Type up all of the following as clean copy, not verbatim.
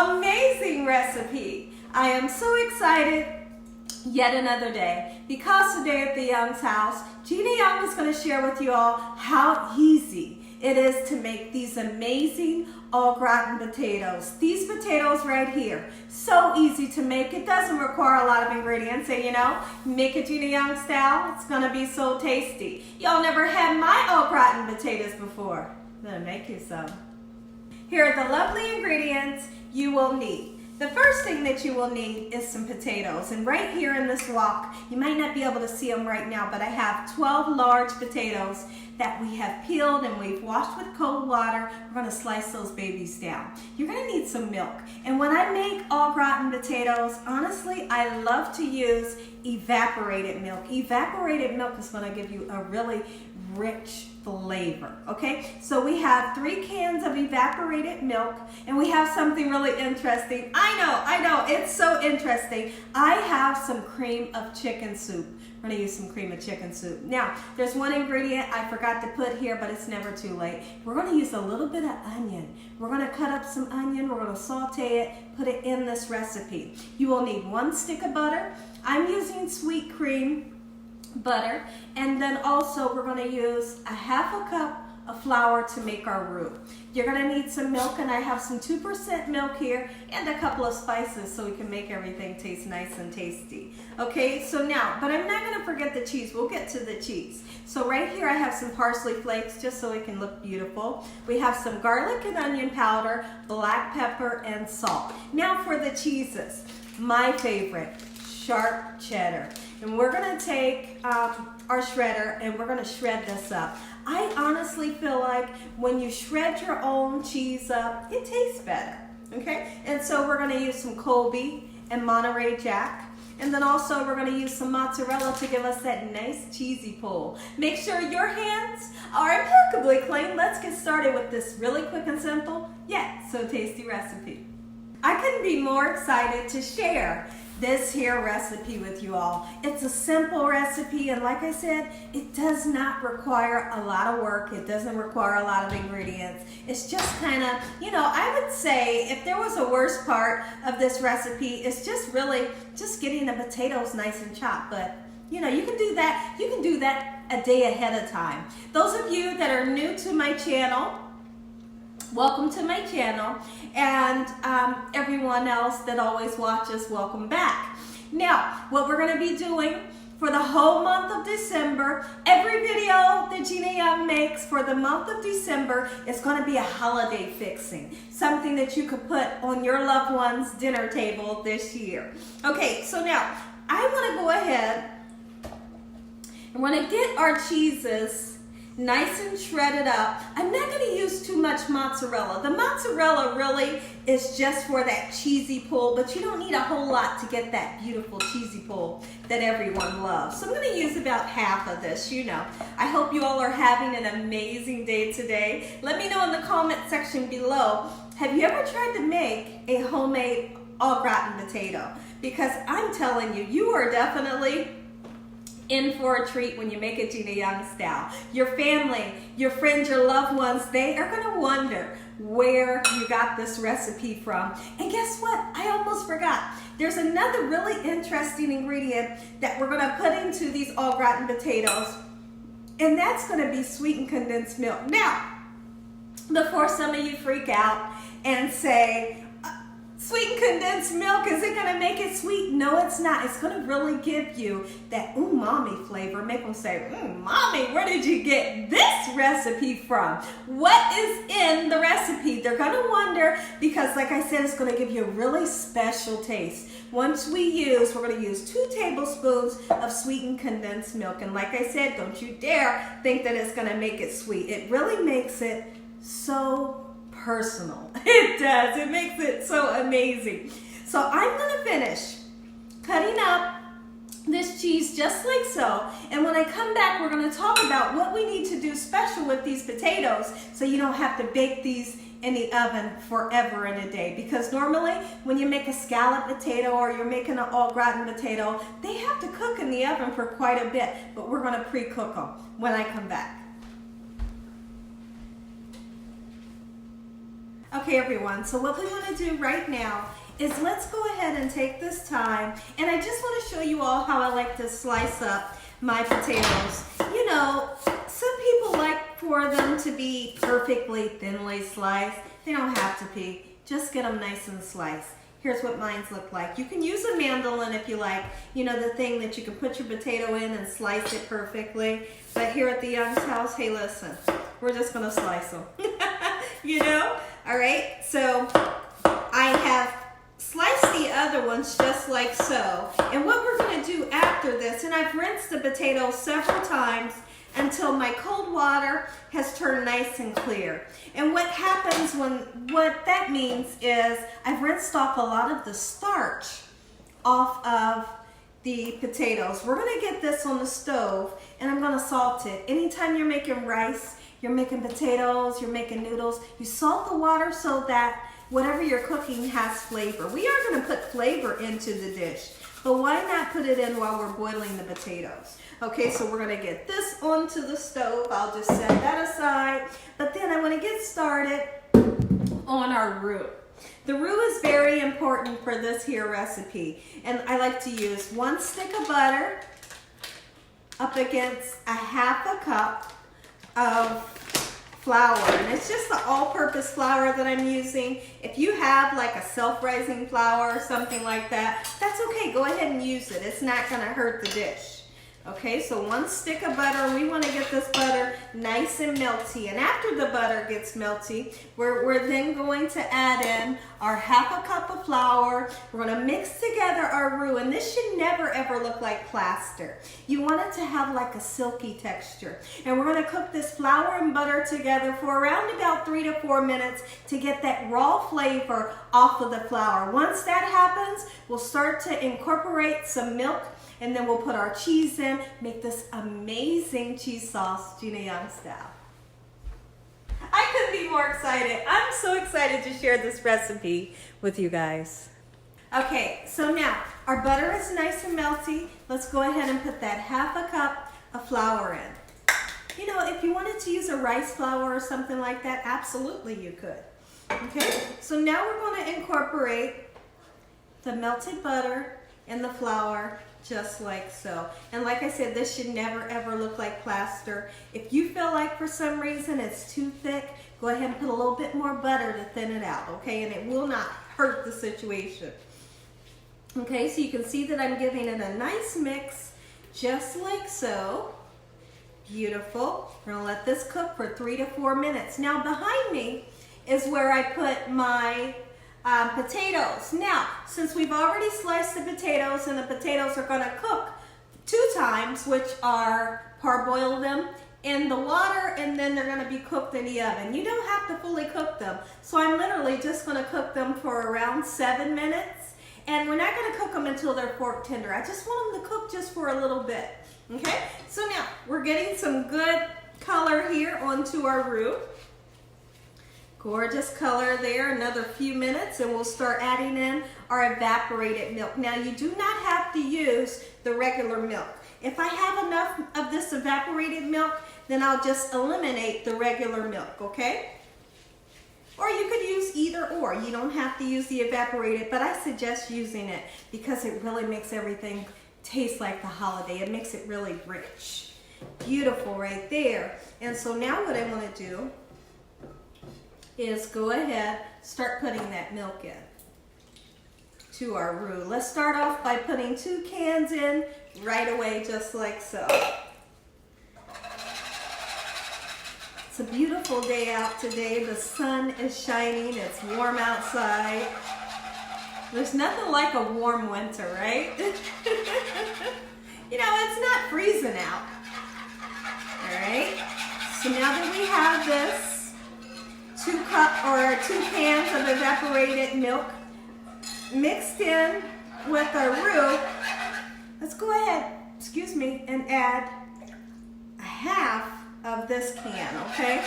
amazing recipe. I am so excited. Yet another day, because today at the Young's house, Gina Young is going to share with you all how easy it is to make these amazing au gratin potatoes. These potatoes right here, so easy to make. It doesn't require a lot of ingredients, and you know, make it Gina Young style, it's going to be so tasty. Y'all never had my au gratin potatoes before. I'm going to make you some. Here are the lovely ingredients you will need. The first thing that you will need is some potatoes, and right here in this wok, you might not be able to see them right now, but I have 12 large potatoes that we have peeled and we've washed with cold water. We're going to slice those babies down. You're going to need some milk, and when I make au gratin potatoes, honestly, I love to use evaporated milk. Evaporated milk is going to give you a really rich flavor. Okay, so we have 3 cans of evaporated milk, and we have something really interesting. I know, it's so interesting. I have some cream of chicken soup. We're going to use some cream of chicken soup. Now, there's one ingredient I forgot to put here, but it's never too late. We're going to use a little bit of onion. We're going to cut up some onion. We're going to saute it, put it in this recipe. You will need 1 stick of butter. I'm using sweet cream butter, and then also we're going to use a 1/2 cup of flour to make our roux. You're going to need some milk, and I have some 2% milk here and a couple of spices so we can make everything taste nice and tasty. Okay, so now, but I'm not going to forget the cheese. We'll get to the cheese. So right here I have some parsley flakes just so it can look beautiful. We have some garlic and onion powder, black pepper, and salt. Now for the cheeses, my favorite, sharp cheddar. And we're going to take our shredder and we're going to shred this up. I honestly feel like when you shred your own cheese up, it tastes better. Okay? And so we're going to use some Colby and Monterey Jack. And then also we're going to use some mozzarella to give us that nice cheesy pull. Make sure your hands are impeccably clean. Let's get started with this really quick and simple, yet so tasty recipe. I couldn't be more excited to share this here recipe with you all. It's a simple recipe, and like I said, it does not require a lot of work. It doesn't require a lot of ingredients. It's just kind of, you know, I would say if there was a worst part of this recipe, it's just really just getting the potatoes nice and chopped. But you know, you can do that. You can do that a day ahead of time. Those of you that are new to my channel, welcome to my channel, and everyone else that always watches, welcome back. Now, what we're going to be doing for the whole month of December, every video that Gina Young makes for the month of December is going to be a holiday fixing, something that you could put on your loved one's dinner table this year. Okay, so now I want to go ahead and want to get our cheeses nice and shredded up. I'm not going to use too much mozzarella. The mozzarella really is just for that cheesy pull, but you don't need a whole lot to get that beautiful cheesy pull that everyone loves. So I'm going to use about half of this, you know. I hope you all are having an amazing day today. Let me know in the comment section below, have you ever tried to make a homemade au gratin potato? Because I'm telling you, you are definitely in for a treat when you make it Gina Young style. Your family, your friends, your loved ones, they are going to wonder where you got this recipe from. And guess what? I almost forgot. There's another really interesting ingredient that we're going to put into these au gratin potatoes, and that's going to be sweetened condensed milk. Now, before some of you freak out and say, sweetened condensed milk, is it going to make it sweet? No, it's not. It's going to really give you that umami flavor. Make them say, Mommy, where did you get this recipe from? What is in the recipe? They're going to wonder because, like I said, it's going to give you a really special taste. Once we're going to use 2 tablespoons of sweetened condensed milk. And like I said, don't you dare think that it's going to make it sweet. It really makes it so personal. It does. It makes it so amazing. So I'm going to finish cutting up this cheese just like so. And when I come back, we're going to talk about what we need to do special with these potatoes so you don't have to bake these in the oven forever and a day. Because normally when you make a scallop potato or you're making an au gratin potato, they have to cook in the oven for quite a bit. But we're going to pre-cook them when I come back. Okay, everyone, so what we want to do right now is let's go ahead and take this time, and I just want to show you all how I like to slice up my potatoes. You know, some people like for them to be perfectly thinly sliced. They don't have to be. Just get them nice and sliced. Here's what mine look like. You can use a mandolin if you like, you know, the thing that you can put your potato in and slice it perfectly. But here at the Young's house, hey, listen, we're just gonna slice them. You know? All right, so I have sliced the other ones just like so. And what we're gonna do after this, and I've rinsed the potatoes several times until my cold water has turned nice and clear. And what happens what that means is I've rinsed off a lot of the starch off of the potatoes. We're gonna get this on the stove and I'm gonna salt it. Anytime you're making rice, you're making potatoes, you're making noodles, you salt the water so that whatever you're cooking has flavor. We are gonna put flavor into the dish, but why not put it in while we're boiling the potatoes? Okay, so we're gonna get this onto the stove. I'll just set that aside, but then I wanna get started on our roux. The roux is very important for this here recipe, and I like to use 1 stick of butter up against a 1/2 cup of flour, and it's just the all-purpose flour that I'm using. If you have like a self-rising flour or something like that, that's okay, go ahead and use it. It's not gonna hurt the dish. Okay, so 1 stick of butter. We want to get this butter nice and melty, and after the butter gets melty, we're then going to add in our 1/2 cup of flour. We're going to mix together our roux, and this should never ever look like plaster. You want it to have like a silky texture, and we're going to cook this flour and butter together for around about 3 to 4 minutes to get that raw flavor off of the flour. Once that happens, we'll start to incorporate some milk, and then we'll put our cheese in, make this amazing cheese sauce, Gina Young style. I couldn't be more excited. I'm so excited to share this recipe with you guys. Okay, so now our butter is nice and melty. Let's go ahead and put that 1/2 cup of flour in. You know, if you wanted to use a rice flour or something like that, absolutely you could. Okay, so now we're going to incorporate the melted butter and the flour just like so. And like I said, this should never ever look like plaster. If you feel like for some reason it's too thick, go ahead and put a little bit more butter to thin it out, okay? And it will not hurt the situation. Okay, so you can see that I'm giving it a nice mix just like so. Beautiful. We're gonna let this cook for 3 to 4 minutes. Now behind me is where I put my potatoes. Now, since we've already sliced the potatoes and the potatoes are going to cook 2 times, which are parboil them in the water and then they're going to be cooked in the oven. You don't have to fully cook them. So I'm literally just going to cook them for around 7 minutes. And we're not going to cook them until they're fork tender. I just want them to cook just for a little bit. Okay? So now we're getting some good color here onto our roux. Gorgeous color there, another few minutes and we'll start adding in our evaporated milk. Now you do not have to use the regular milk. If I have enough of this evaporated milk, then I'll just eliminate the regular milk, okay? Or you could use either or. You don't have to use the evaporated, but I suggest using it because it really makes everything taste like the holiday. It makes it really rich. Beautiful right there. And so now what I want to do is go ahead, start putting that milk in to our roux. Let's start off by putting 2 cans in right away, just like so. It's a beautiful day out today. The sun is shining. It's warm outside. There's nothing like a warm winter, right? You know, it's not freezing out. All right. So now that we have this 2 cans of evaporated milk mixed in with our roux, let's go ahead, and add 1/2 of this can, okay?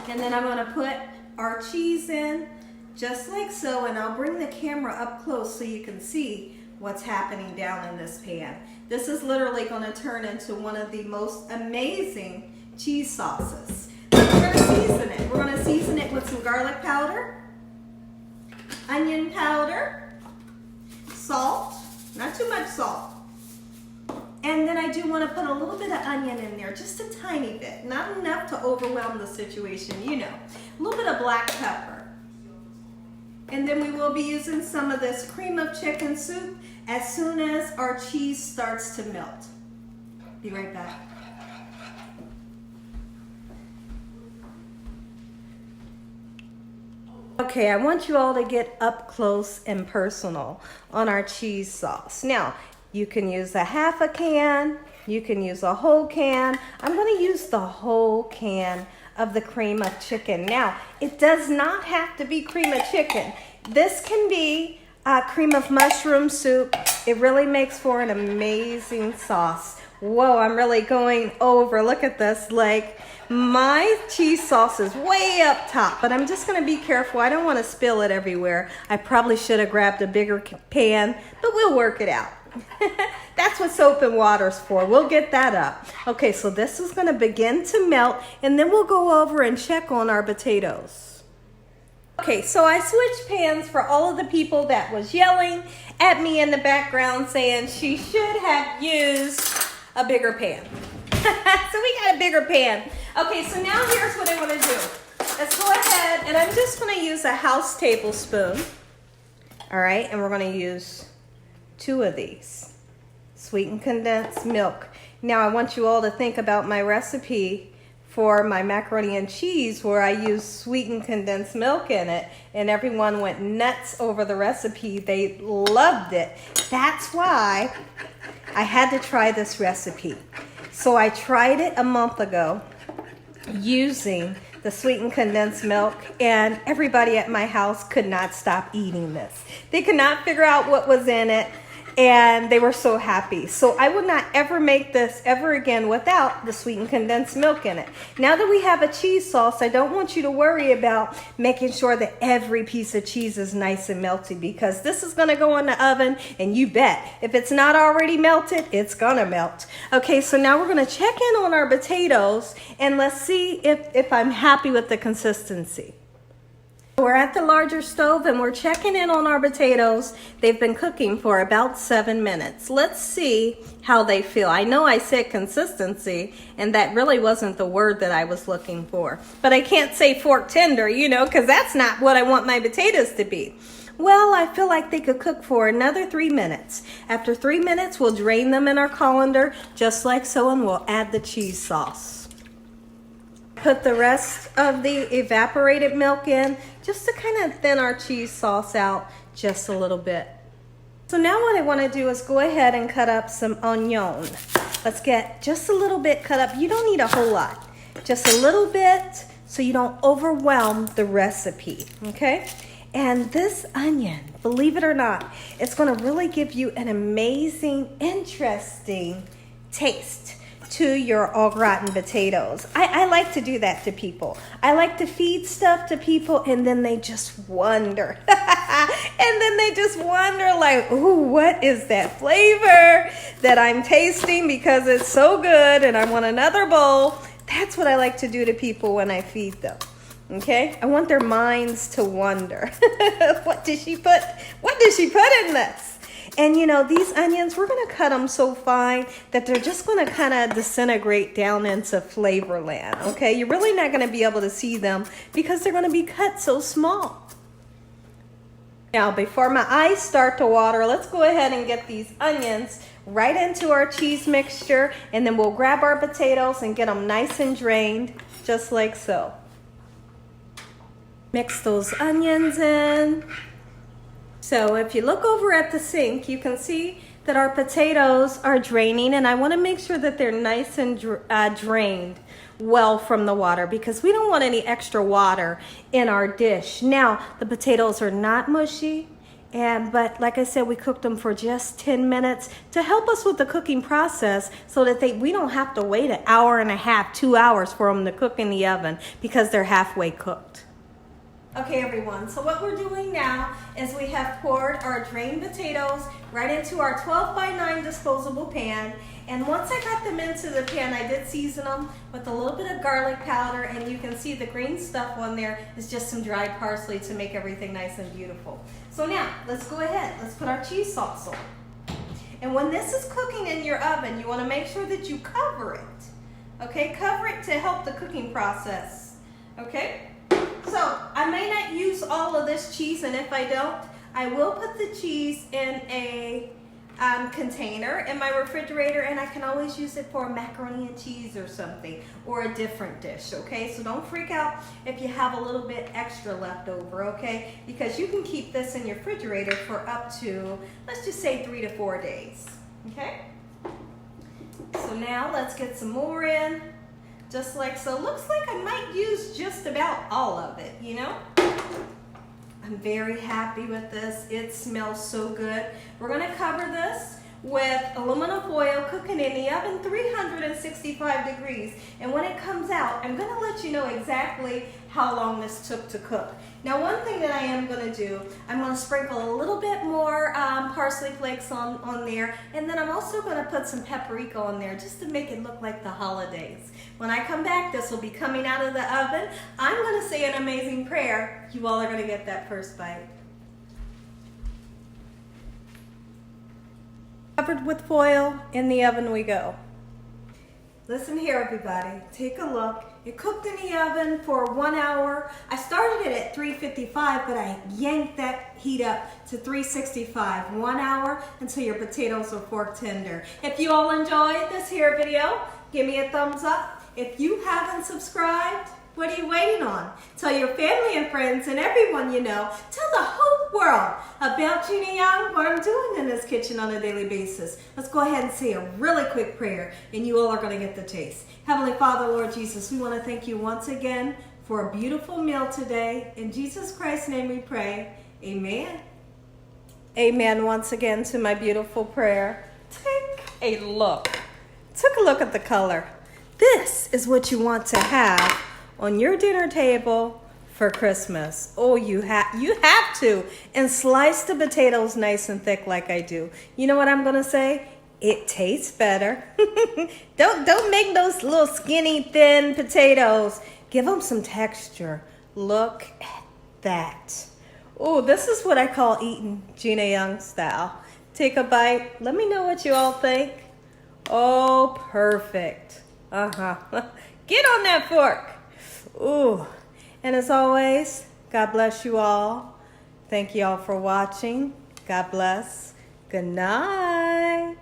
And then I'm going to put our cheese in just like so, and I'll bring the camera up close so you can see what's happening down in this pan. This is literally going to turn into one of the most amazing cheese sauces. We're going to season it. We're going to season it with some garlic powder, onion powder, salt, not too much salt. And then I do want to put a little bit of onion in there, just a tiny bit, not enough to overwhelm the situation, you know. A little bit of black pepper. And then we will be using some of this cream of chicken soup as soon as our cheese starts to melt. Be right back. Okay, I want you all to get up close and personal on our cheese sauce. Now, you can use a half a can, you can use a whole can. I'm going to use the whole can of the cream of chicken. Now, it does not have to be cream of chicken. This can be cream of mushroom soup. It really makes for an amazing sauce. Whoa, I'm really going over. Look at this. Like, my cheese sauce is way up top, but I'm just going to be careful. I don't want to spill it everywhere. I probably should have grabbed a bigger pan, but we'll work it out. That's what soap and water's for. We'll get that up. Okay, so this is going to begin to melt, and then we'll go over and check on our potatoes. Okay, so I switched pans for all of the people that was yelling at me in the background saying she should have used a bigger pan. So we got a bigger pan. Okay, so now here's what I want to do. Let's go ahead, and I'm just going to use a house tablespoon. All right, and we're going to use 2 of these sweetened condensed milk. Now I want you all to think about my recipe for my macaroni and cheese where I used sweetened condensed milk in it, and everyone went nuts over the recipe. They loved it. That's why I had to try this recipe. So I tried it a month ago using the sweetened condensed milk, and everybody at my house could not stop eating this. They could not figure out what was in it, and they were so happy. So I would not ever make this ever again without the sweetened condensed milk in it. Now that we have a cheese sauce, I don't want you to worry about making sure that every piece of cheese is nice and melty, because this is going to go in the oven, and you bet if it's not already melted, it's going to melt. Okay, so now we're going to check in on our potatoes, and let's see if I'm happy with the consistency. We're at the larger stove and we're checking in on our potatoes. They've been cooking for about 7 minutes. Let's see how they feel. I know I said consistency, and that really wasn't the word that I was looking for. But I can't say fork tender, you know, because that's not what I want my potatoes to be. Well, I feel like they could cook for another 3 minutes. After 3 minutes, we'll drain them in our colander, just like so, and we'll add the cheese sauce. Put the rest of the evaporated milk in just to kind of thin our cheese sauce out just a little bit. So now what I want to do is go ahead and cut up some onion. Let's get just a little bit cut up. You don't need a whole lot, just a little bit so you don't overwhelm the recipe, okay? And this onion, believe it or not, it's going to really give you an amazing, interesting taste to your au gratin potatoes. I like to do that to people. I like to feed stuff to people, and then they just wonder. And then they just wonder like, ooh, what is that flavor that I'm tasting, because it's so good and I want another bowl. That's what I like to do to people when I feed them. Okay? I want their minds to wonder. What did she put in this? And you know, these onions, we're going to cut them so fine that they're just going to kind of disintegrate down into flavor land, okay? You're really not going to be able to see them because they're going to be cut so small. Now, before my eyes start to water, let's go ahead and get these onions right into our cheese mixture, and then we'll grab our potatoes and get them nice and drained, just like so. Mix those onions in. So if you look over at the sink, you can see that our potatoes are draining, and I want to make sure that they're nice and drained well from the water, because we don't want any extra water in our dish. Now, the potatoes are not mushy, but like I said, we cooked them for just 10 minutes to help us with the cooking process, so that we don't have to wait an hour and a half, 2 hours for them to cook in the oven, because they're halfway cooked. Okay everyone, so what we're doing now is we have poured our drained potatoes right into our 12x9 disposable pan. And once I got them into the pan, I did season them with a little bit of garlic powder, and you can see the green stuff on there is just some dried parsley to make everything nice and beautiful. So now, let's go ahead, let's put our cheese sauce on. And when this is cooking in your oven, you want to make sure that you cover it. Okay, cover it to help the cooking process. Okay? So I may not use all of this cheese, and if I don't, I will put the cheese in a container in my refrigerator, and I can always use it for macaroni and cheese or something, or a different dish, okay? So don't freak out if you have a little bit extra left over, okay? Because you can keep this in your refrigerator for up to, let's just say 3 to 4 days, okay? So now let's get some more in. Just like so. Looks like I might use just about all of it, you know? I'm very happy with this. It smells so good. We're gonna cover this with aluminum foil, cooking in the oven 365 degrees. And when it comes out, I'm gonna let you know exactly how long this took to cook. Now, one thing that I am gonna do, I'm gonna sprinkle a little bit more parsley flakes on there, and then I'm also gonna put some paprika on there just to make it look like the holidays. When I come back, this will be coming out of the oven. I'm gonna say an amazing prayer. You all are gonna get that first bite. Covered with foil, in the oven we go. Listen here everybody, take a look. It cooked in the oven for 1 hour. I started it at 355, but I yanked that heat up to 365. 1 hour until your potatoes are fork tender. If you all enjoyed this here video, give me a thumbs up. If you haven't subscribed, what are you waiting on? Tell your family and friends and everyone you know. Tell the whole world about Gina Young, what I'm doing in this kitchen on a daily basis. Let's go ahead and say a really quick prayer, and you all are going to get the taste. Heavenly Father, Lord Jesus, we want to thank you once again for a beautiful meal today. In Jesus Christ's name we pray. Amen. Amen once again to my beautiful prayer. Take a look. Take a look at the color. This is what you want to have on your dinner table for Christmas. Oh, you have to. And slice the potatoes nice and thick like I do. You know what I'm gonna say? It tastes better. Don't make those little skinny, thin potatoes. Give them some texture. Look at that. Oh, this is what I call eating Gina Young style. Take a bite. Let me know what you all think. Oh, perfect. Get on that fork. Ooh, and as always, God bless you all. Thank you all for watching. God bless. Good night.